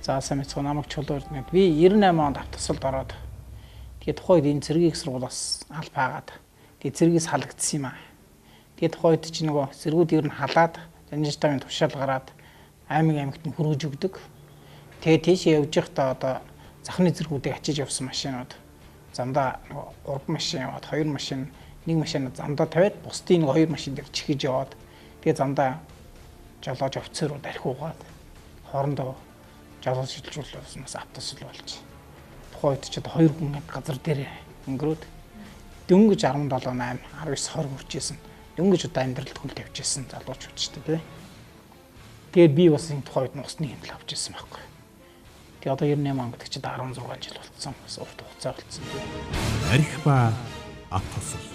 За сайн мэцгөө намайг чулуур нэг би 98 онд автосолд ороод тэгээд тухайд энэ цэргийн их сургуулиас албаагаад тэгээд цэргээс халагдсан юм аа. Тэгээд тухайд чи нөгөө цэргүүд ер нь халаад жанжиртагийн тушаал гараад аймагт нь хөргөж өгдөг. Тэгээд тийшээ явж байхдаа одоо захны цэргүүдийг ачиж явсан машинууд замдаа нөгөө 3 машин яваад 2 машин нэг машин замдаа тавиад бусдын нэг 2 машин дээр чихэж яваад тэгээд замдаа жолоож офицерууд архиугаад хоорондоо жолооч шилжүүлснээс автосол болж. Тухайд ч одоо 2 хүн газар дээр өнгөрөөд дөнгөж 17 8 19 20 хүрчээсэн. Дөнгөж одоо амьдралд хүл тавьжсэн залуучууд ч тийм. Тэгээд би бас энэ тухайд нусны хэмтэл авч ирсэн байхгүй. Тэгээд одоо 98 он гэдэг чинь 16 жил болцсон. Бас урт хугацаа болцсон. Арх ба автосол.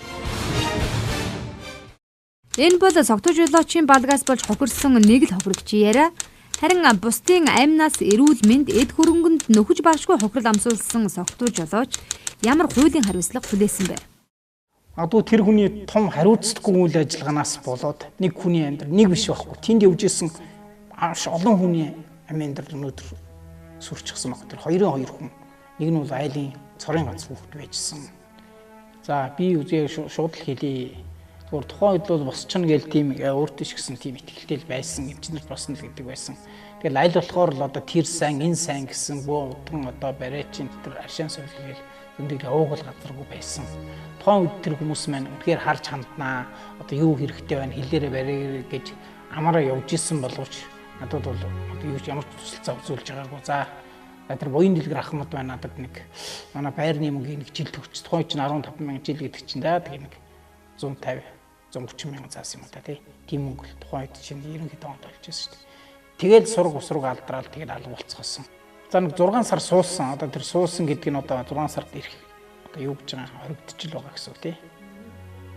Энэ бол согтуу жолоочийн балгаас болж хохирсон нэг л хохирогч яриа. Харин бусдын амнаас эрүүл мэнд эд хөрөнгөнд нөхөж баршгүй хохирол амсуулсан согтуу жолооч ямар хуулийн хариуцлага хүлээсэн бэ? Адуу тэр хүний том хариуцлагагүй үйл ажиллагаанаас болоод нэг хүний амьдрал нэг биш байхгүй. Тэнд явж исэн олон хүний амьдрал өнөөдөр сүрчихсэн баг. Тэр 2 хүн. Нэг нь бол айлын цорын ганц хүүхэд байжсэн. За би үзээ шууд л хэлье. Зүгээр тухайн үед бол босчихно гээл тийм өөртөө ч гэсэн тийм ихтэй байсан, эмчнэр босно л гэдэг байсан. Тэгэл айл болохоор л одоо тэр сайн, энэ сайн гэсэн бөө удан одоо барайчин тэр аршаан соёл гээл зөндөл явуугал газаргүй байсан. Тухайн үед тэр хүмүүс маань үнэхээр харж ханднаа. Одоо юу хэрэгтэй байна хэлээрээ барья гэж амаараа явж исэн боловч надад бол одоо юу ч ямар ч тусалцаа үзүүлж байгаагүй. За тэр буян дэлгэр ахмад байна надад нэг манай байрны мөнгөний нэг жил төгч. Тухайн чинь 15 мянган жил гэдэг чинь да тэгээ нэг 150 130 мянган цаас юм да тийм мөнгө тухайн үед чинь ерөнхийдөө онд болж байсан шүү дээ. Тэгэл сураг усраг алдраал тэгэл алга болцгоосон. За нэг 6 сар суусан. Одоо тэр суусан гэдэг нь одоо 6 сард ирэх одоо юу гэж байгаа хоригдчихл байгаа гэсэн үг тий.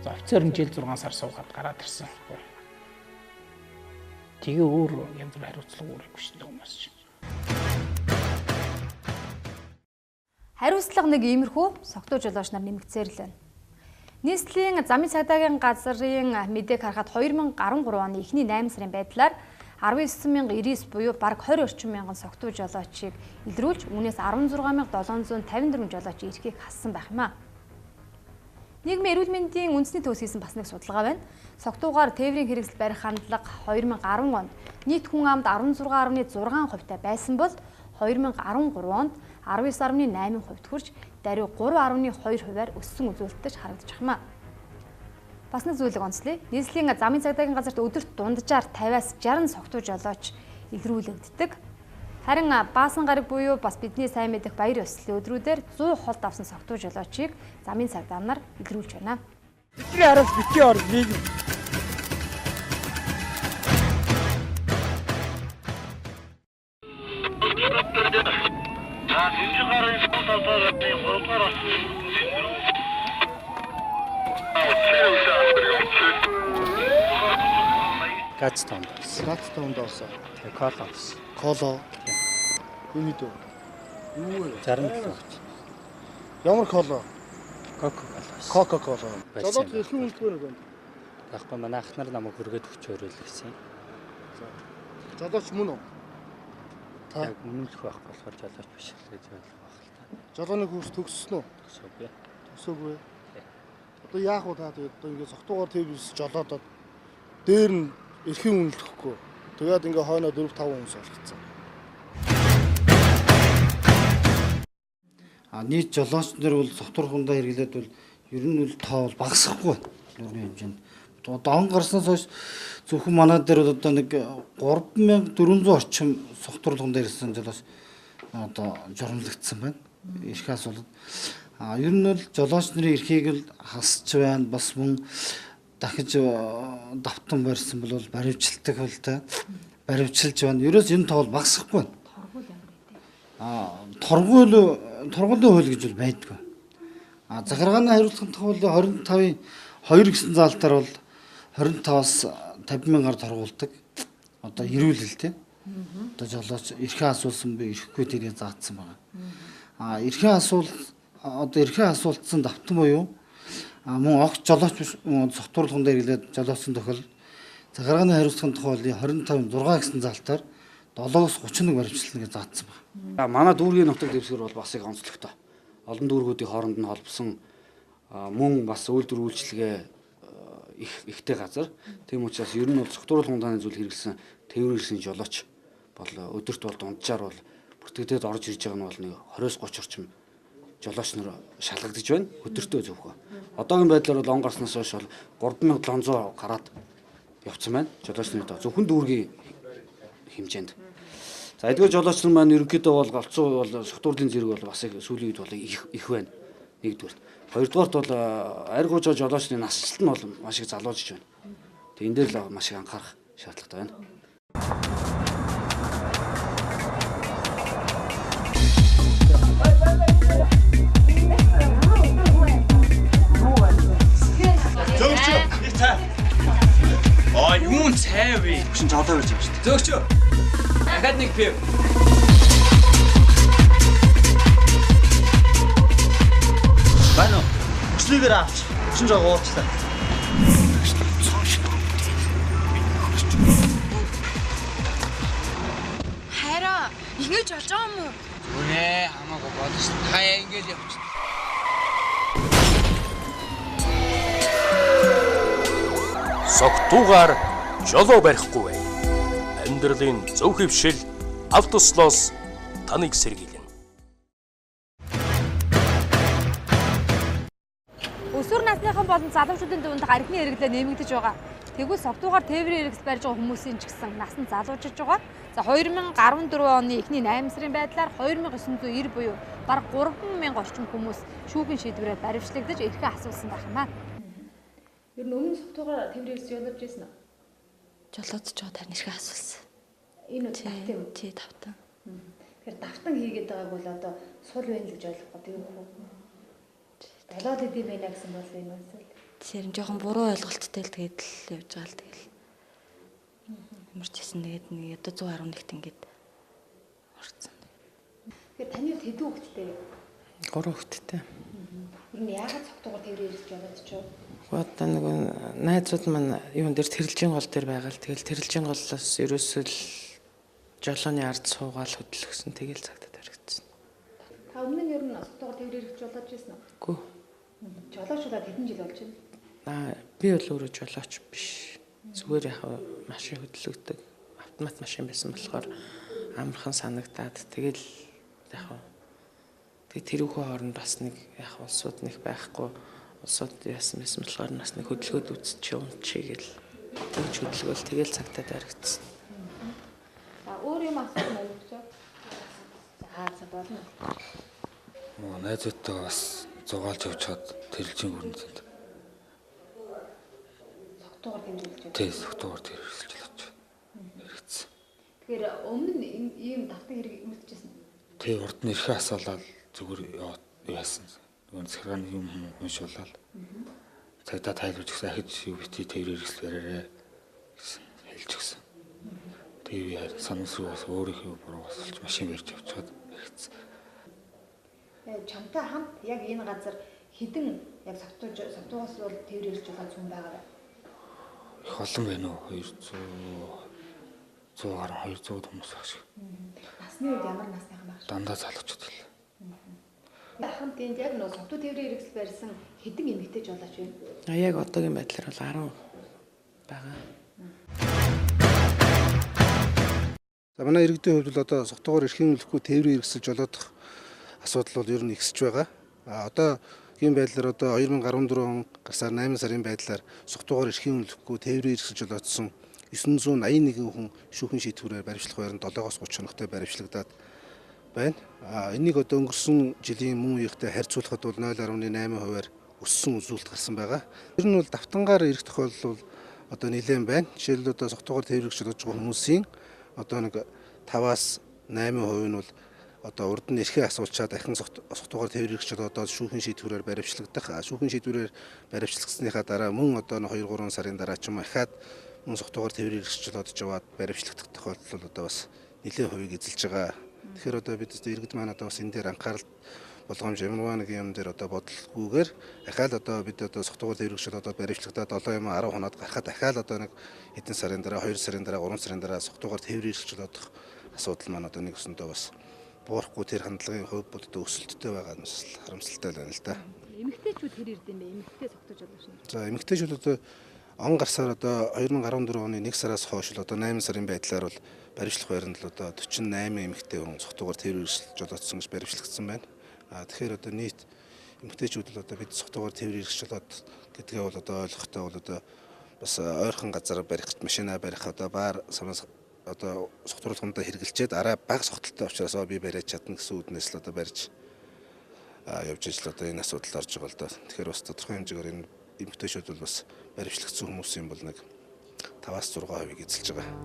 За офицер нь жил 6 сар суугаад гараад ирсэн. Тэгээ өөр янз бүр хариуцлага үүрэггүй шүү дээ хүмүүс чинь. Хариуцлага нэг иймэрхүү согтуу жолооч нар нэмэгцээр л байна. Нийслэлийн замын цагдаагийн газрын мэдээг харахад 2013 оны эхний 8 сарын байдлаар 19,099 буюу бараг 20 орчим мянган согтуу жолоочийг илрүүлж үүнээс 16,754 жолооч эрхийг хассан байх юм а. Нийгмийн эрүүл мэндийн үндэсний төвөөс хийсэн бас нэг судалгаа байна. Согтуугаар тээврийн хэрэгсэл барих хандлага 2010 онд нийт хүн амд 16.6% байсан бол 2013 онд 19.8% хүрч даруй 3.2%-аар өссөн үзүүлэлттэй харагдаж байна. Бас нэг зүйлийг онцлоё. Нийслэлийн замын цагдаагийн газарт өдөрт дунджаар 50-аас 60 согтуу жолооч илрүүлэгддэг. Харин баасан гараг буюу бас бидний сайн мэдэх баяр ёслолын өдрүүдээр 100 холд авсан согтуу жолоочийг замын цагдаа нар илрүүлж байна. Бидний араас битгий ор нэг Гац тоонд орсон. Коло. Юу вэ? Юу вэ? 67. Ямар коло? Кока-кола. Жолооч ирхэн үлдгээр байна. Тэгэхгүй манай ах нар намайг хүргээд өгч өрөөл гэсэн. Жолооч мөн үү? Та өмнөх байх болохоор жолооч биш л гэж ойлгох байх л та. Жолооны курс төгссөн үү? Төсөөгүй. Төсөөгүй. Одоо яах вэ та тэгээд одоо ингээд согтуугаар ТV-с жолоодод дээр нь эрхийн үнэлэхгүй. Тэгээд ингээ хойноо 4-5 хүмүүс олгцсан. Нийт жолооч нар бол согтуурхундаа хэрэглээд бол ер нь бол тоо бол багасахгүй нүүрний хэмжээнд. Одоо он гарснаас хойш зөвхөн манай дээр бол одоо нэг 3400 орчим согтуурхундаа ирсэн жолооч одоо журмлагдсан байна. Эрх асуулт. Ер нь бол жолооч нарын эрхийг л хасч байна. Бас мөн дахиж давтан барьсан бол баримтчилдаг хөл та баримтчилж байна. Ерөөс энэ тоо багасахгүй байна. Торгуулийн хууль гэж бол байдгүй. Захиргааны хариуцлагын хуулийн 25-ын 2 гэсэн заалтаар бол 25-аас 50 мянгаар торгуулдаг. Одоо ирүүлэл тийм. Одоо жолооч эрхээ асуулсан би ирэхгүй тэрийг заагдсан байна. Эрхээ асуултсан давтан буюу мөн огт жолооч биш согтуурлахын дээр хэлээд жолооцсон тохиол захиргааны хариуцлагын хуулийн 25-ын 6 гэсэн заалтаар 7-оос 31 баримтлална гэж заасан байна. Манай дүүргийн нутаг дэвсгэр бол бас их онцлогтой. Олон дүүргүүдийн хооронд нь холбосон мөн бас үйлдвэр үйлчилгээ ихтэй газар. Тийм учраас ер нь бол согтууруулах ундааны зүйл хэрэглэсэн тээврийн ирсэн жолооч бол өдөрт бол дунджаар бол бүртгэгдээд орж ирж байгаа нь бол нэг 20-30 орчим жолооч нар шалгагдж байна. Өдөртөө зөвхөн. Одоогийн байдлаар бол он гарснаас хойш бол 3700 гараад явцсан байна. Жолооч нарын зөвхөн дүүргийн хэмжээнд. За эдгээр жолооч нар маань ерөнхийдөө бол галзуу бол согтуурлын зэрэг бол бас их сүүлийн үед бол их байна. Нэгдүгээр. Хоёрдугаарт бол ариг уужаа жолоочны насжилт нь бол маш их залуужж байна. Тэгээ энэ дээр л маш их анхаарах шаардлагатай байна. Зөөгч их цай. Юун цай вэ? Шин жолоо барьж байгаа шүү дээ. Зөөгч. Дахиад нэг пив. Байна уу? Өчлөгээр авч. Шин жоо уучлаа. Хайраа, ингэж болж байгаа юм уу? Үнэ хамаагүй болно шүү. Хаяа ингэж явчих. Согтуугаар жолоо барихгүй бай. Амьдралын зөв хөвшил автослоос таныг сэргийлнэ. Өсвөр насныхан болон залуучуудын дунд архины хэрэглээ нэмэгдэж байгаа. Тэгвэл согтуугаар тээврийн хэрэгс барьж байгаа хүмүүсийн ч гэсэн нас нь залуужж байгаа. За 2014 оны эхний 8 сарын байдлаар 2990 буюу бараг 3000 орчим хүмүүс шүүхийн шийдвэрээр баривчлагдаж эрхээ асуусан байх юм аа. Ер нь өмнө согтуугаар тээврийн хэрэгс жолоож ирсэн үү? Жолоодж байгаа тань ирэх асуулсан. Энэ үү давтан үү? Тий, давтан. Тэгэхээр давтан хийгээд байгааг бол одоо сул байна л гэж ойлгох гэдэг юм уу? Болоод идэм байна гэсэн бол энэ үйл. Тэр жоохон буруу ойлголттой л тэгээд л явж байгаа л тэгэл. Ямарчсэн тэгээд нэг одоо 111-т ингээд орцсон. Тэгэхээр таны хэдэн хүүхэдтэй? 3 хүүхэдтэй. Ер нь яагаад согтуугаар тээврийн хэрэгс жолоодч вэ? Одоо нэг найзууд маань юун дээр тэрэлжийн гол дээр байгаа л тэгэл тэрэлжийн голоос ерөөсөө л жолооны ард суугаал хөдөлгсөн тэгэл цагтад харагдсан. Та өмнө нь ер нь согтуугаар тээврийн хэрэгс жолоодж байсан уу? Үгүй. Жолоочдод хэдэн жил болж байна? Би бол өөрөө жолооч биш. Зүгээр яг машин хөдөлгдөг автомат машин байсан болохоор амархан санагдаад тэгэл яг тэрүүхөө хооронд бас нэг яг улсууд нэг байхгүй улсууд яасан болохоор нас нэг хөдөлгөөд үзчих юм чигээл тэгж хөдөлгөөл тэгэл цагтаад харагдсан. Өөр юм асуух юм уу? За болно. Найзуудтай бас зугаалж явж чад тэрэлжин гүрнэнд. Согтуугаар тэмдэглэж байна. Тий, согтуугаар тэрэлж болж хэрэгцсэн. Тэгэхээр өмнө нь ийм давтан хэрэг мэдчихсэн. Тий, урд нь эрхээ асуулаад зүгээр яасан. Нөгөө захиргааны юм уншуулаад. Цагдаа тайлбарж өгсөн ахиж юу бити тээврийн хэрэгсэл бариарэ гэсэн хэлж өгсөн. Тэгээ санамсруу бас өөрийнхөө буруу асуулж машин барьж явчихад хэрэгцсэн. Чамтай хамт яг энэ газар хэдэн яг согтуугаас бол тээврийн хэрэгс жолооч хүн байгаа. Их олон байна уу? 100 гаруй 200 хүмүүс байх шиг. Насны үед ямар насныхан байх шиг? Дандаа залуучууд л. Хамт энд яг нөө согтуу тээврийн хэрэгс барьсан хэдэн эмэгтэй жолооч вэ? Яг одоогийн байдлаар бол 10 байгаа. За манай иргэдийн хувьд бол одоо согтуугаар эрхийн үлдэхгүй тээврийн хэрэгсэл жолоодох асуудал бол ер нь ихсэж байгаа. Одоо ийм байдлаар одоо 2014 он сар 8 сарын байдлаар согтуугаар эрхийн үлдэхгүй тээврийн хэрэгсэл жолоодсон 981 хүн шүүхийн шийдвэрээр баримтлах байранд 7-оос 30 хоногтой баримтлагдаад байна. Энийг одоо өнгөрсөн жилийн мөн үеийнхтэй харьцуулахад бол 0.8%-аар өссөн үзүүлэлт гарсан байгаа. Тэр нь бол давтангаар ирэх тохиолдол одоо нэлээд байна. Жишээлбэл одоо согтуугаар тээврийн хэрэгсэл жолоодж байгаа хүмүүсийн одоо нэг 5-аас 8% нь бол одоо урд нь эрхээ асуулчаад дахин согтуугаар тээврийн хэрэгсэл жолоодоод шүүхийн шийдвэрээр баримтлагдах. Шүүхийн шийдвэрээр баримтлагдсныхаа дараа мөн одоо 2-3 сарын дараа ч юм ахаад мөн согтуугаар тээврийн хэрэгсэл жолоодож аваад баримтлагдах тохиолдол бол одоо бас нэлээд хувийг эзэлж байгаа. Тэгэхээр одоо бид иргэд маань одоо бас энэ дээр анхаарал болгоомж ямар нэг юм дээр одоо бодлогоогүйгээр ахаал одоо бид одоо согтуугаар тээврийн хэрэгсэл жолоодоод баримтлагдаад 7 юм 10 хоноод гарахад ахаал одоо нэг хэдэн сарын дараа 2 сарын дараа 3 сарын дараа согтуугаар тээврийн хэрэгсэл жолоодох асуудал маань одоо нэг өсөндөө бас буурахгүй тэр хандлагын хувьд бол одоо өсөлттэй байгаа нь бас харамсалтай байна л да. Эмэгтэйчүүд хэр ирдэм бэ? Эмэгтэй цогтож жолооч нар. За эмэгтэйчүүд одоо он гарсаар одоо 2014 оны 1 сараас хойш л одоо 8 сарын байдлаар бол баримтлах байранд л одоо 48 эмэгтэй хүн цогтуугаар тээврийн хэрэгсэл жолоодсон гэж баримтлагдсан байна. Тэгэхээр одоо нийт эмэгтэйчүүд л одоо бид цогтуугаар тээврийн хэрэгсэл жолоод гэдгээ бол одоо ойлгохтой бол одоо бас ойрхон газар барих машина барих одоо баар самнаас одоо цогтууруулгандаа хэрэгжилчээд арай бага цогтолтой учраас би бариад чадна гэсэн үднээс л одоо барьж явж ижил одоо энэ асуудалд орж байгаа л да. Тэгэхээр бас тодорхой хэмжээгээр энэ эмэгтэйчүүд бол бас баримтлагдсан хүмүүсийн бол нэг 5-6% эзэлж байгаа.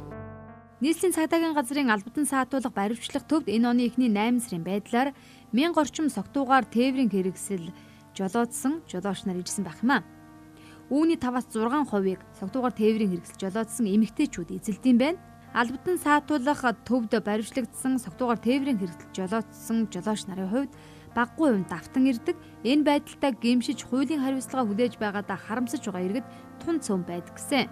Нийслэлийн цагдаагийн газрын албадан саатуулга баримтлах төвд энэ оны эхний 8 сарын байдлаар 1000 орчим согтуугаар тээврийн хэрэгсэл жолоодсон жолооч нар ирсэн байх юм а. Үүний 5-6%-ийг согтуугаар тээврийн хэрэгсэл жолоодсон эмэгтэйчүүд эзэлдэм байна. Албадан саатуулах төвд баримтлагдсан согтуугаар тээврийн хэрэгсэл жолоодсон жолооч нарын хувьд баггүй хувь давтан ирдэг. Энэ байдалтай гэмшиж хуулийн хариуцлага хүлээж байгаадаа харамсаж байгаа иргэд тун цөм байдаг гэсэн.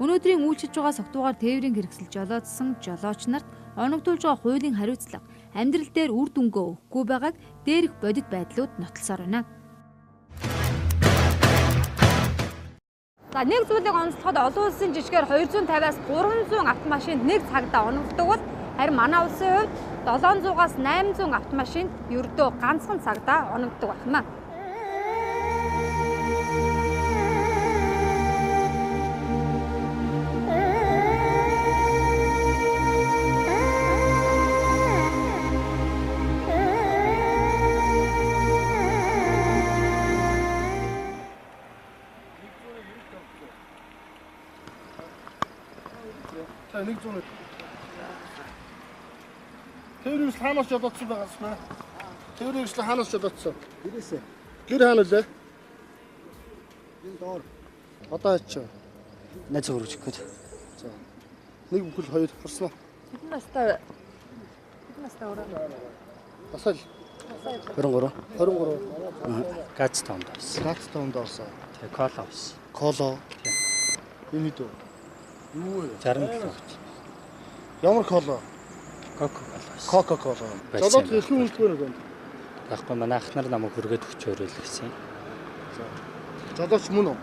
Өнөөдрийн үйлчилж байгаа согтуугаар тээврийн хэрэгсэл жолоодсон жолооч нарт оногдуулж байгаа хуулийн хариуцлага амьдрал дээр үр дүнгээ өгөхгүй байгааг дээрх бодит байдлууд нотолсоор байна. За нэг зүйлийг онцлоход олон улсын жижигээр 250-аас 300 автомашинд нэг цагтаа оногддог бол харин манай улсын хувьд 700-аас 800 автомашинд ердөө ганцхан цагтаа оногддог байх юм а. Нэг зүүн. Тээврийн хэрэгсэл хаанаас жолоодсон байгаас мэ? Тээврийн хэрэгсэл хаанаас жолоодсон? Гэрээсээ. Гэр хаана лээ? Энэ доор. Одоо ачаа. Найз өргөж гээд. За. Нэг бүхэл хоёр хорсноо. Хэдэн настай өрөө? Басаал. 23. 23. Гац тоонд орсон. Гац тоонд орсон. Тэгээ кола орсон. Кола. Энэ хэд вэ? Юу вэ? 67. Ямар кола? Кока-кола. Жолоод хэрхэн үлдгээр вэ? Тэгэхгүй манай ах нар намайг хүргээд өгч өрөөл гэсэн. Жолооч мөн үү?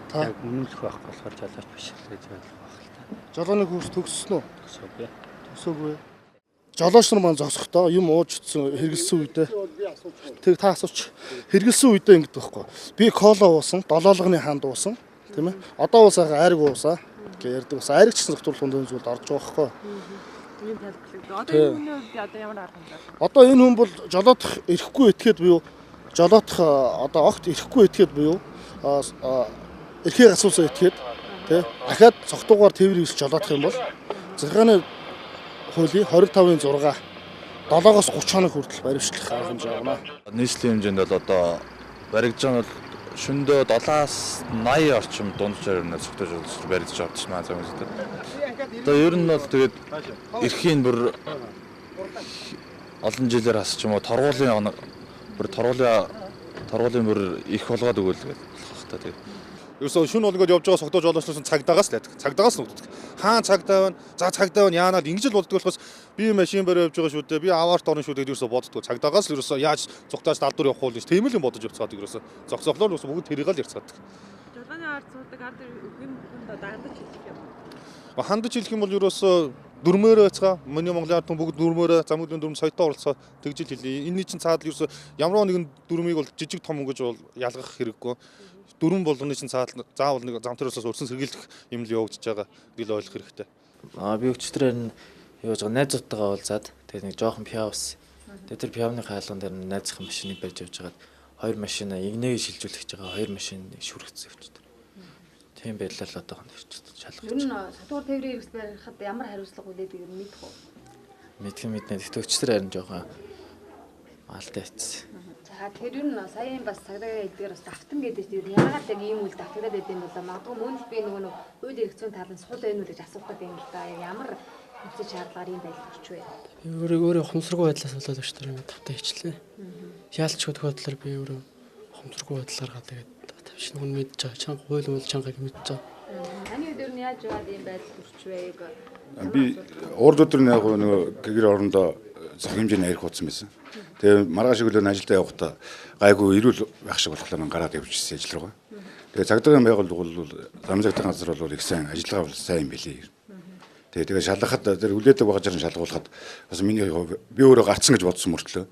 Та яг үнэмлэх байхгүй болохоор жолооч биш л гэж ойлгох байх л та. Жолооны курс төгссөн үү? Төсөөгүй. Төсөөгүй. Жолооч нар маань зогсохдоо юм ууж утсан хэрэгэлсэн үедээ тэг та асууч. Хэрэгэлсэн үедээ ингэдэг байхгүй. Би кола уусан, долоолгоны ханд уусан, тийм ээ. Одоо уусаага айрг уусаа гэж ярьдаг. Бас айрг ч гэсэн зөвхөн зүйлд орж байгаа байхгүй. Ийм тайлбарлагдав. Одоо энэ хүний хувьд одоо ямар арга хэмжээ? Одоо энэ хүн бол жолоодох ирэхгүй этгээд буюу жолоодох одоо огт ирэхгүй этгээд буюу эрхээ асуусан этгээд тий дахиад цогтуугаар тээврийн хэрэгсэл жолоодох юм бол захиргааны хуулийн 25-ын 6 7-оос 30 хоног хүртэл баримтлах арга хэмжээ авна. Нийслэлийн хэмжээнд бол одоо баригдж байгаа нь бол шөндөө 7-аас 80 орчим дунд жирэмнээс цогтож баригдж байгаа ч маа замд. Одоо ер нь бол тэгээд эрхийн бүр олон жилээр хасч юм уу торгуулийн бүр их болгоод өгөөл гэдэг болох та тэгээд. Ерөөсөө шүн болгоод явж байгаа цогтож олоочсон цагдаагаас л байдаг. Цагдаагаас нь өгдөг. Хаан цагдаа байна, за цагдаа байна яанаад ингэж л болдгоо болохоос би машин барь явж байгаа шүү дээ. Би аваарт орно шүү дээ ерөөсөө боддгоо. Цагдаагаас л ерөөсөө яаж цогтоож далдуур явах уу гэж тийм л юм бодож явцгаад ерөөсөө. Зогсоглоор ерөөсөө бүгд тэрийг л ярьцгаадаг. Жолооны ард цуудаг ард үхэн дандаж хэлэх юм. Хандаж хэлэх юм бол ерөөсөө дөрмөөрөө цаа миний Монголын ард түмэн бүгд дөрмөөрөө замуудын дөрм соётоо оролцоо тэгжил хэлээ. Энэний чинь цаадал ерөөсөө ямар нэгэн дөрмийг бол жижиг том гэж бол ялгах хэрэггүй. Дөрвөн болгоны чинь цаадал заавал нэг зам төрөөсөөс урьсан сэргийлэх юм л явагдаж байгаа гэл ойлгох хэрэгтэй. Би өчтөрээр нь юу гэж найзуудтайгаа уулзаад тэгээд нэг жоохон пиавс. Тэгээд тэр пиавны хаалган дээр найзынхаа машиныг барьж явж байгаад хоёр машина игнэгийг шилжүүлэх гэж байгаа хоёр машин шүргэцсэн өчтөр. Тийм байдлаар л одоо шалгаж. Ер нь сатуур тээврийн хэрэгсэл барихад ямар хариуцлага хүлээдэг юм мэдэх үү? Мэднэ. Тэгтээ өчтөр харин жоохон алтай хийсэн. За тэр ер нь саяын бас цагдаагийн эдгээр бас давтан гэдэг чинь яагаад яг ийм үйл давтагдаад байд юм бол магадгүй мөн л би нөгөө хууль эрх зүйн талын сул байна уу гэж асуух гэдэг юм л да. Ямар нөхцөл шаардлагаар ийм байдал төрч вэ? Би өөрөө хомсроггүй байдлаас болоод өчтөр юм давтаа хийчлээ. Яалчгүй тохиолдлоор би өөрөө хомсроггүй байдлаар тэгээд тавьшин хүн мэдж байгаа. Чанга хууль мөл чангаг мэдж байгаа. Таны өдөр нь яаж яваад ийм байдал төрчвэйг Би урд өдөр нэг гэр орондоо зах хэмжээний арх утсан байсан. Тэгээ маргааш өглөө ажилдаа явахдаа гайгүй ирүүл байх шиг болохоор гараад явчихсан ажил руугаа. Тэгээ цагдаагийн байгууллага бол зам цагтаа газар бол их сайн ажиллагаа бол сайн юм билий. Тэгээ шалгахад тэр хүлээдэг байгаа жирэн шалгуулахад бас миний би өөрөө гарцсан гэж бодсон мөртлөө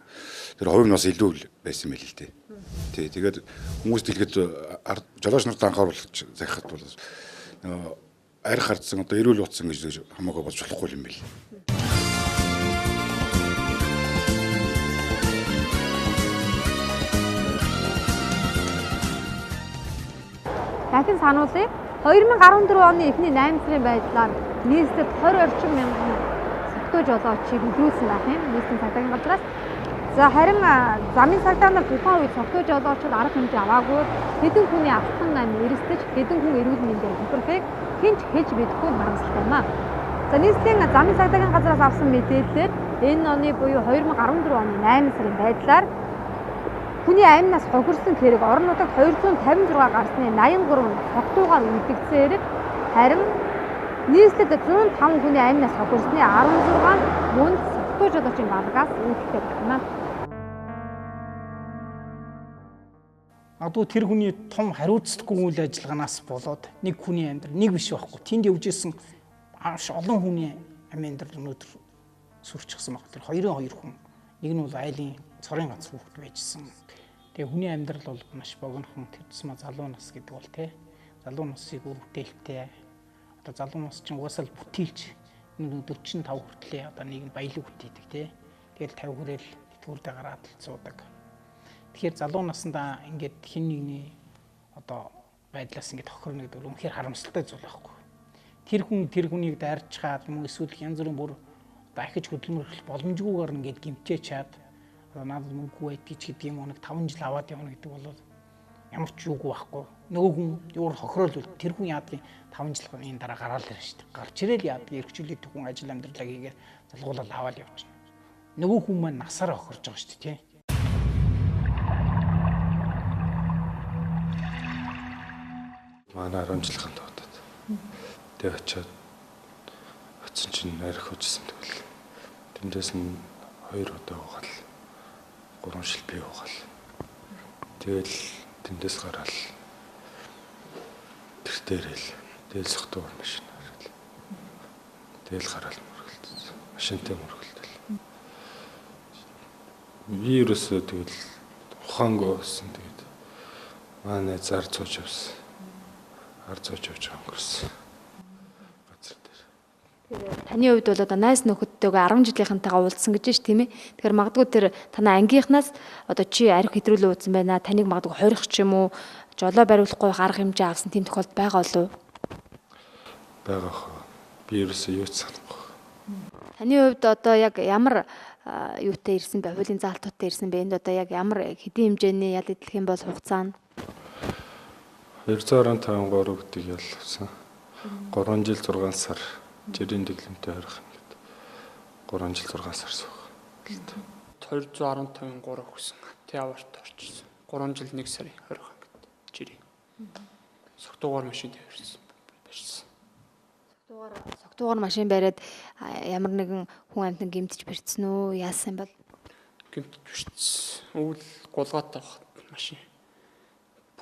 тэр хувь нь бас илүү байсан байл л дээ. Тэгээд хүмүүс дэлгэд жолооч нарт анхааруулж захихад бол арх хардсан одоо эрүүл утсан гэж хамаагүй болж болохгүй юм бэл. Дахин сануулъя. 2014 оны эхний 8 сарын байдлаар нийслэл 20 орчим мянган согтуу жолоочийг нөлөөлсөн байх юм. Нийслэлийн цагдаагийн газраас. За харин замын цагдаа нар тухайн үед согтуу жолоочид арга хэмжээ аваагүй хэдэн хүний автан ам эрсдэж хэдэн хүн эрүүл мэндийн төлбөрийг хинч хийж мэдэхгүй харамсалтай юм аа. За нийслэлийн замын цагдаагийн газраас авсан мэдээлэлээр энэ оны буюу 2014 оны 8 сарын байдлаар хүний амнаас хохирсон хэрэг орон нутагт 256 гарсны 83 согтуугаар үлдэгцээр харин нийслэлд 105 хүний амнаас хохирсны 16 мөн согтуу жолоочийн балгаас үүдэлтэй байна. Адуу тэр хүний том хариуцлагагүй үйл ажиллагаанаас болоод нэг хүний амьдрал нэг биш байхгүй. Тэнд явж исэн олон хүний амьдрал өнөөдөр сүрчихсэн баг. Тэр 22 хүн. Нэг нь бол айлын цорын ганц хүүхэд байжсэн. Тэгээ хүний амьдрал бол маш богинохон төвчсмө залуу нас гэдэг бол тий. Залуу насыг үргэлжлэлтэй. Одоо залуу нас чинь угаасаа л бүтээлч 45 хүртлээ одоо нэг нь баялаг бүтээдэг тий. Тэгэл 50 хүрээл тэтгэврдээ гараад л цуудаг. Тэгэхээр залуу наснда ингээд хин нэгний одоо байдлаас ингээд тохирно гэдэг нь үнэхээр харамсалтай зүйл байхгүй. Тэр хүнийг дайрч чаад юм уу эсвэл янз бүрийн бүр дахиж хөдөлмөрлөх боломжгүйгээр ингээд гимтээ чаад надад мөнгөгүй байдгийг ч гэдэг юм уу нэг 5 жил аваад явна гэдэг бол ямар ч юугүй байхгүй. Нөгөө хүн юур хохироол тэр хүн яадгийн 5 жилийн дараа гараал ирнэ шүү дээ. Гарч ирэл яадгийн эрхчлээд хүн ажил амьдралаа хийгээд залгуулаад аваад явчихна. Нөгөө хүн маань насаараа хохирж байгаа шүү дээ тий. Манай 10 жилийн туудаад. Тэгээ очсон чинь арх хүчсэн тэгэл. Тэндээс нь 2 удаа угаал. 3 жил би угаал. Тэгэл тэндээс гараал. Тэр дээрэл тэгэл сохтуу машин хараад. Тэгэл гараал мөргөлдсөн. Машинтай мөргөлдөл. Вирусээ тэгэл ухаангүйсэн тэгээд манай зар цууч явсан. Арцооч явж өнгөрсөн. Газар дээр. Таны хувьд бол одоо найз нөхөдтэйгээ 10 жилийнхантайгаа уулзсан гэж байна тийм ээ. Тэгэхээр магадгүй тэр танай ангийнхнаас одоо чи арх хэтрүүлээ уудсан байна. Таныг магадгүй хорих ч юм уу, жолоо бариулахгүй гарах хэмжээ авсан тийм тохиолдол байгаа болов уу? Байгаа хөө. Би ерөөсөө юу ч санахгүй. Таны хувьд одоо яг ямар юутай ирсэн бэ? Хуулийн заалтуудтай ирсэн бэ? Энд одоо яг ямар хэдийн хэмжээний ял идэх юм бол хугацаа нь 253 гэдэг ялсан. 3 жил 6 сар жирийн дэглэмтэй харах юм гээд 3 жил 6 сар суух. 215-3 өгсөн. Яварт орчихсон. 3 жил 1 сарын 20 гээд жирийн. Согтуугаар машин тавьчихсан. Согтуугаар машин бариад ямар нэгэн хүн амтан гэмтэж бэрцсэн үү? Яасан бол? Гэмтэж бэрцсэн. Өвөл гулгаатай багт машин.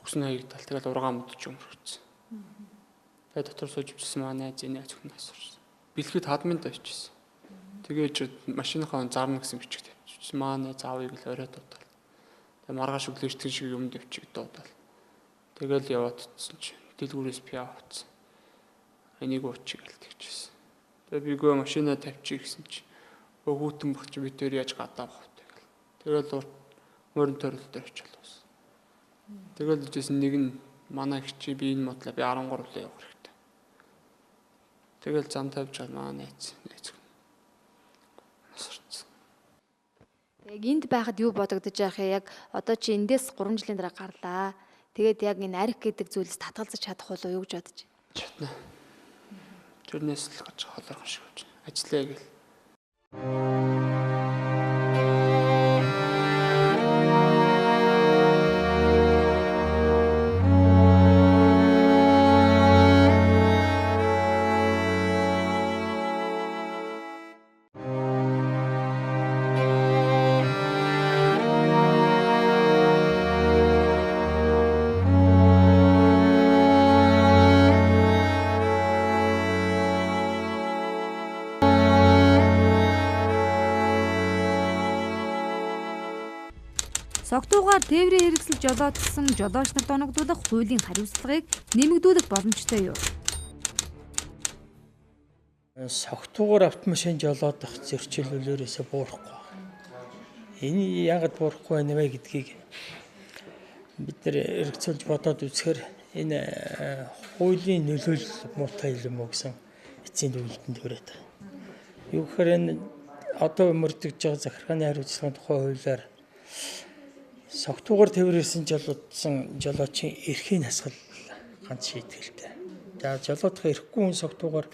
Бүксэн хаягдал тэгэл ургаан мөдөж өмөрчихсөн. Тэгээ дотор сууж өвчсөн манай зэний зөвхөн асуурсан. Бэлгэд хадмын тавьчихсан. Тэгээд машиныхаа зарна гэсэн бичиг тавьчихсан. Манай заавыг л орой дуудал. Тэгээ маргааш өглөө итгэн шиг юм дэвчиг дуудал. Тэгэл яваад утсан чинь дэлгүүрээс пиа авцсан. Энийг уучиг л тэгчихсэн. Тэгээ би гоо машинаа тавьчих гэсэн чинь өгөөтөн багч би тэр яаж гадаа бах тэгэл мөрөн төрөл дээр очил. Тэгэл жисэн нэг нь манай хчи би энэ модлоо би 13 лөө явах хэрэгтэй. Тэгэл зам тавьж байгаа найз. Насарцсан. Яг энд байхад юу бодогдож яах юм? Яг одоо чи эндээс 3 жилийн дараа гарлаа. Тэгээд яг энэ арх гэдэг зүйлс татгалзаж чадах болов юу гэж бодож байна? Чадна. Тэрнээс л гаж холоох шиг болж байна. Ажиллая гэл. Согтуугаар тээврийн хэрэгсэл жолоодсон жолооч нарт оногдуулах хуулийн хариуцлагыг нэмэгдүүлэх боломжтой юу? Согтуугаар автомашин жолоодох зөрчилөлөөрөөсөө буурахгүй. Энэ яагаад буурахгүй байна вэ гэдгийг бид нэр эргцүүлж бодоод үзэхээр энэ хуулийн нөлөөлөл муутай юм уу гэсэн эцсийн дүгнэлтэнд хүрээд. Юу гэхээр энэ одоо мөрдөгж байгаа захиргааны хариуцлагын тухай хуулиар согтуугаар тээврээсэн жолоодсон жолоочийн эрхийн хасгал ганц шийтгэлтэй. За жолоодох эрхгүй хүн согтуугаар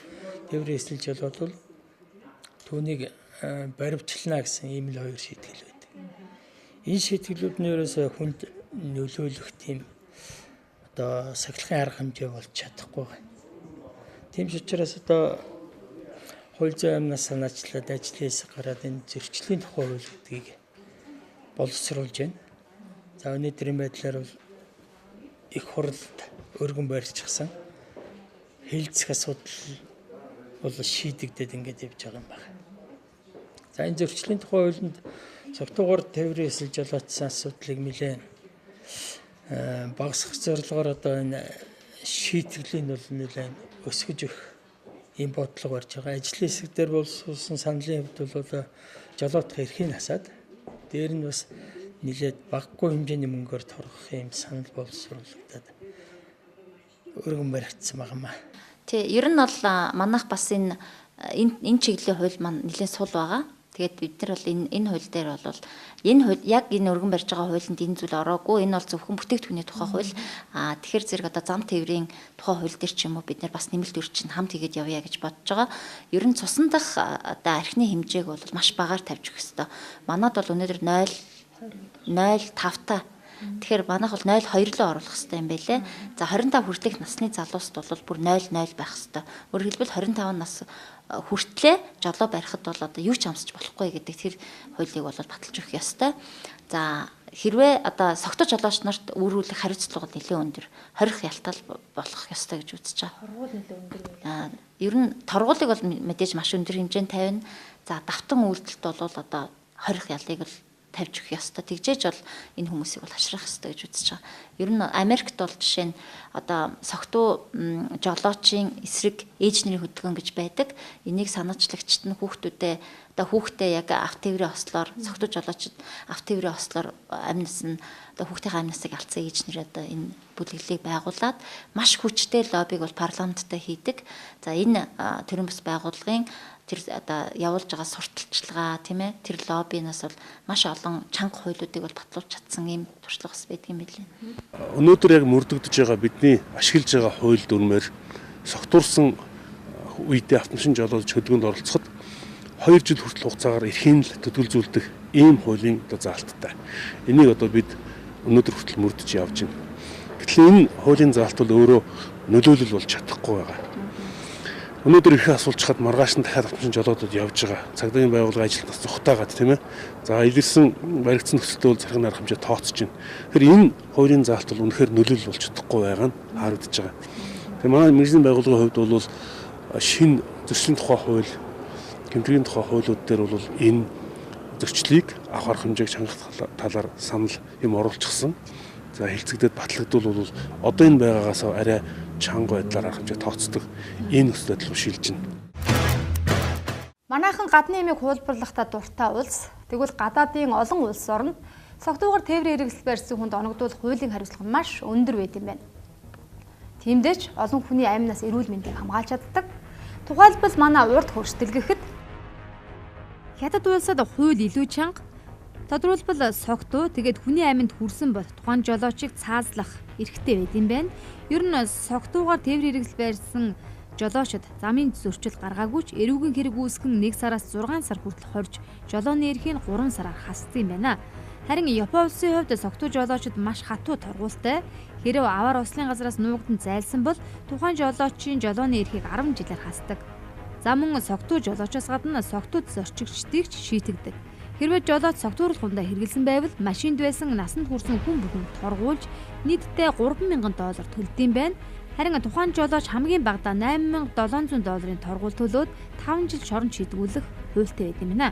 тээврээсэн жолоодвол түүнийг баривчлана гэсэн ийм л хоёр шийтгэл байдаг. Энэ шийтгэлүүд нь ерөөсөө хүнд нөлөөлөх тийм одоо сахилгын арга хэмжээ болж чадахгүй байна. Тийм ч учраас одоо хууль зүйн амнаас санаачлаад ажлын хэсэг гараад энэ зөрчлийн тухай хууль гэдгийг боловсруулж байна. За өнөөдрийн байдлаар бол их хурлд өргөн барьчихсан хэлцэх асуудал бол шийдэгдээд ингээд явж байгаа юм байна. За энэ зөрчлийн тухай хуулинд согтуугаар тээврээсэл жолоодсон асуудлыг нэлээд багасгах зорилгоор одоо энэ шийтгэлийг бол нэлээд өсгөж өгөх ийм бодлого барьж байгаа. Ажлын хэсэг дээр болсон саналын хувьд бол одоо жолоодох эрхийг хасаад дээр нь бас нэлээд багагүй хэмжээний мөнгөөр торгох ийм санал боловсруулагдаад өргөн баригдсан байгаа маа. Тий, ер нь бол манайх бас энэ чиглэлийн хууль маань нэлээд сул байгаа. Тэгээд бид нар бол энэ хууль дээр бол энэ хууль яг энэ өргөн барьж байгаа хуулинд энэ зүйл ороогүй. Энэ бол зөвхөн бүтээгдэхүүний тухай хууль. Тэгэхээр зэрэг одоо зам тээврийн тухай хууль дээр ч юм уу бид нар бас нэмэлт өрчин хамт хийгээд явъя гэж бодож байгаа. Ер нь цусан дах одоо архины хэмжээг бол маш багаар тавьж өгөх ёстой. Манайд бол өнөөдөр 0.05 та. Тэгэхээр манайх бол 0.2 руу оруулах хэрэгтэй юм байлээ. За 25 хүртэлх насны залуусд бол бүр 0.0 байх хэрэгтэй. Өөрөөр хэлбэл 25 нас хүртлээ жолоо барихад бол одоо юу ч амсч болохгүй гэдэг тэр хуулийг бол баталж өгөх ёстой. За хэрвээ одоо согтуу жолооч нарт өөрүүлэх хариуцлага нэлээд өндөр, хорих ялтал болох ёстой гэж үзэж байгаа. Торгуул нэлээд өндөр байна. Ер нь торгуулийг бол мэдээж маш өндөр хэмжээнд тавина. За давтан үйлдэлт бол одоо хорих ялыг л тавьж өгөх ёстой. Тэгжээж бол энэ хүмүүсийг бол хашрах ёстой гэж үзэж байгаа. Ер нь Америкт бол жишээ нь одоо согтуу жолоочийн эсрэг ээж нэрийн хөдөлгөөн гэж байдаг. Энийг санаачлагчид нь хүүхдээ яг автотээврийн ослоор согтуу жолоочид автотээврийн ослоор амнаас нь одоо хүүхдийн амнасыг алдсан ээж нэр одоо энэ бүлэглэлийг байгуулад маш хүчтэй лоббиг бол парламенттай хийдэг. За энэ төрийн бас байгууллагын тэр одоо явуулж байгаа сурталчилгаа тийм ээ тэр лоббинаас бол маш олон чанга хуулиудыг бол батлуулж чадсан ийм туршлага бас байдаг юм билээ. Өнөөдөр яг мөрдөгдөж байгаа бидний ашиглаж байгаа хууль дүрмээр согтуурсан үедээ автомашин жолоодж хөдөлгөөнд оролцоход 2 жил хүртэл хугацаагаар эрхийн л төтөлзүүлдэг ийм хуулийн одоо заалттай. Энийг одоо бид өнөөдөр хүртэл мөрдөж явж байна. Гэтэл энэ хуулийн заалт бол өөрөө нөлөөлөл болж чадахгүй байгаа. Өнөөдөр эрхээ асуулж хаад маргааш нь дахиад автомашин жолоодод явж байгаа. Цагдаагийн байгууллагын ажилтнаас зүхтаагаад тийм ээ. За илэрсэн баригдсан нөхцөлтэй бол захиргааны арга хэмжээ тооцож байна. Тэгэхээр энэ хуулийн заалт бол үнэхээр нөлөөлөл болж чадахгүй байгаа нь харагдаж байгаа. Тэгээ манай мэргэжлийн байгууллагын хувьд бол шинэ зөрчлийн тухай хууль, гэмтрийн тухай хуулиуд дээр бол энэ зөрчлийг авах арга хэмжээг чангах талаар санал юм оруулчихсан. За хэлцэгдээд батлагдвал бол одоо энэ байгаагаас арай чанга байдлаар арга хэмжээ тооцдог энэ нөхцөл байдал руу шилжиж байна. Манайхан гадны эмийг хуулбарлахдаа дуртай улс. Тэгвэл гадаадын олон улс орнд согтуугаар тээврийн хэрэгсэл барьсан хүнд оногдуулах хуулийн хариуцлага маш өндөр байд юм байна. Тиймдээч олон хүний амнаас эрүүл мэндийг хамгаалж чаддаг. Тухайлбал манай урд хөрсдөлгөхөд хятад улсад хууль илүү чанга. Тодорхойлбол согтуу тэгээд хүний аминд хүрсэн бол тухайн жолоочийг цаазлах эрхтэй байд юм байна. Ер нь согтуугаар тээврийн хэрэгсэл барьсан жолоочид замын зөрчил гаргаагүй ч эрүүгийн хэрэг үүсгэн 1 сараас 6 сар хүртэл хорж жолооны эрхийг 3 сараар хасдаг юм байна. Харин Япон улсын хувьд согтуу жолоочид маш хатуу торгуултай. Хэрэв аваар ослын газраас нуугдан зайлсан бол тухайн жолоочийн жолооны эрхийг 10 жилээр хасдаг. За мөн согтуу жолоочоос гадна согтууд зорчигчдыг ч шийтгдэг. Хэрвээ жолооч согтууруулгундаа хэрэгэлсэн байвал машинд байсан насанд хүрсэн хүн бүхэнд торгуулж нийтдээ $3,000 төлдөг юм байна. Харин тухайн жолооч хамгийн багадаа $8,700 торгуул төлөөд 5 жил шорон шийдгүүлэх хуультай байд юм байна.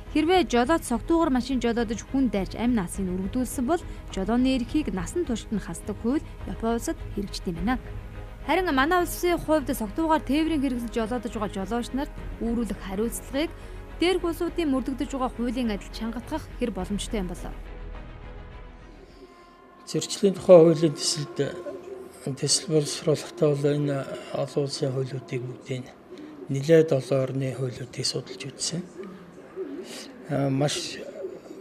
Хэрвээ жолооч согтуугаар машин жолоодож хүн дайрч амь насыг өргөдүүлсэн бол жолооны эрхийг насан туршид нь хасдаг хууль Японы улсад хэрэгждэг юм байна. Харин манай улсын хувьд согтуугаар тээврийн хэрэгсэл жолоодож байгаа жолооч нарт үүрүүлэх хариуцлагыг дээрх улсуудын мөрдөгдөж байгаа хуулийн адил чангатгах хэр боломжтой юм болов? Зөрчлийн тухай хуулийн төсөл боловсруулахдаа бол энэ олон улсын хуулиудыг бүгдийг нэлээд олон орны хуулиудыг судалж үзсэн. Маш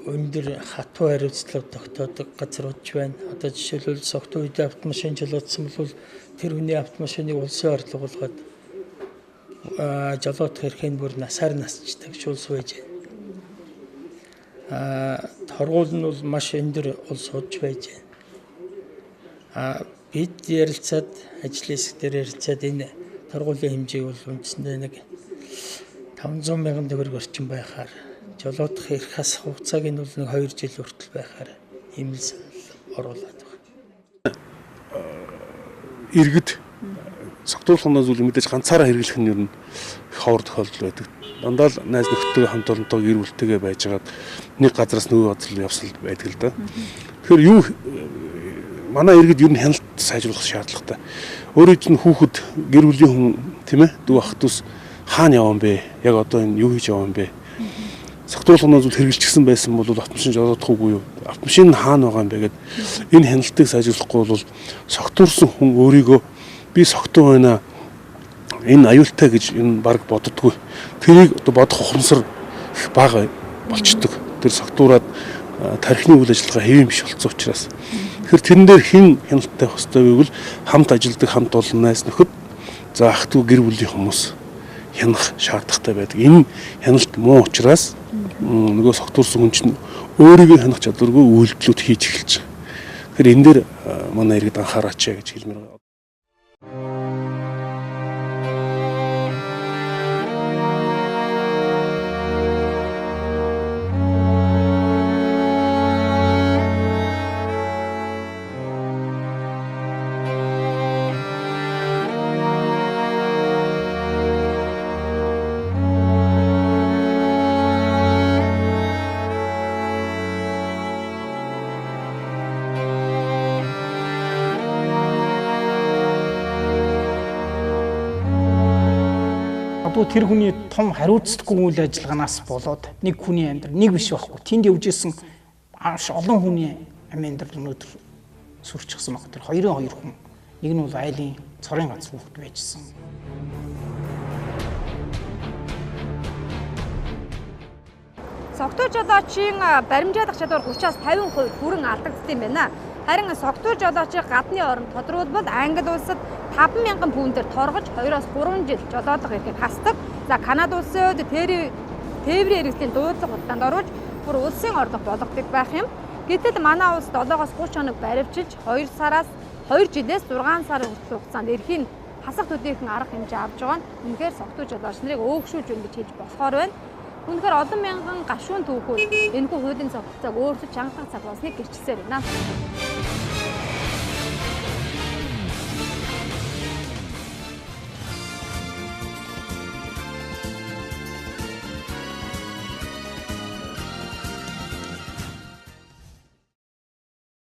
өндөр хатуу хариуцлага тогтоодог газрууд ч байна. Одоо жишээлбэл согтуу үедээ автомашин жолоодсон бол тэр хүний автомашиныг улсын орлого болгоод жолоодох эрхийг бүр насаар насчдаг шулс байж байна. Торгуул нь бол маш өндөр улс худж байж байна. Бид ярилцаад ажлын хэсэг дээр ярилцаад энэ торгуулийн хэмжээг бол үндсэндээ нэг 500 мянган төгрөг орчим байхаар жолоодох эрх хасах хугацааг нь бол нэг 2 жил хүртэл байхаар ийм л оруулаад байна. Иргэд согтуурлахнаас үл мэдээж ганцаараа хэрэглэх нь ер нь ховор тохиолдол байдаг. Дандаа л найз нөхдөдөө хамт олонтойгоо гэр бүлтэйгээ байжгаад нэг газраас нөгөө газар руу явсал байдаг л да. Тэгэхээр юу манай иргэд ер нь хяналт сайжруулах шаардлагатай. Өөрөө чинь хүүхэд гэр бүлийн хүн тийм ээ дүү ах トゥ ус хаана явсан бэ? Яг одоо энэ юу хийж явсан бэ? Согтуурлахнаас үл хэрэгжилчихсэн байсан бол автомашин жолоодох уугүй юу? Автомашин хаана байгаа юм бэ гэд энэ хяналтыг сайжруулахгүй бол согтуурсан хүн өөрийгөө би согтуу байна. Энэ аюултай гэж энэ баг боддоггүй. Тэрийг одоо бодох ухамсар их бага болчдөг. Тэр согтуураад тархины үйл ажиллагаа хэвэн биш болсон учраас. Тэгэхээр тэрэн дээр хэн хяналттай хөстэй байвал хамт ажилдаг хамт олон найз нөхөд за ах トゥ гэр бүлийн хүмүүс хянах шаардлагатай байдаг. Энэ хяналт муу учраас нөгөө согтуурсан хүн чинь өөрийгөө хянах чадваргүй үйлдэлүүд хийж эхэлж байгаа. Тэгэхээр энэ дээр манай иргэд анхаараач гэж хэлмээр байна. Тэр хүний том хариуцлагагүй үйл ажиллагаанаас болоод нэг хүний амьдрал нэг биш байхгүй. Тэнд явжсэн олон хүний амьдрал өнөөдөр сүрчихсэн баг. Тэр 2 хүн. Нэг нь бол айлын цорын ганц хүүхэд байжсэн. Согтуу жолоочийн баримжаадах чадвар 30-аас 50% хүрэн алдагдсан юм байна. Харин согтуу жолоочийг гадны оронд тодруулбал Англи улсад 5,000 паундээр торгож 2-оос 3 жил жолоодох эрхийг хасдаг. За Канада улсын хувьд тээврийн хэрэгслийн дуудлага хугацаанд оруулж бүр улсын орлого болгодог байх юм. Гэтэл манай улс 7-оос 30 хоног баривчилж 2 сараас 2 жилээс 6 сарын хугацаанд эрхийг хасах төдийхөн арга хэмжээ авч байгаа нь үнэхээр согтуу жолооч нарыг өөгшүүлж байна гэж хэлж болохоор байна. Үнэхээр олон мянган гашуун түүхүүд энэхүү хуулийн зохицоог өөрсдөд чангах цаг болсныг гэрчилсээр байна.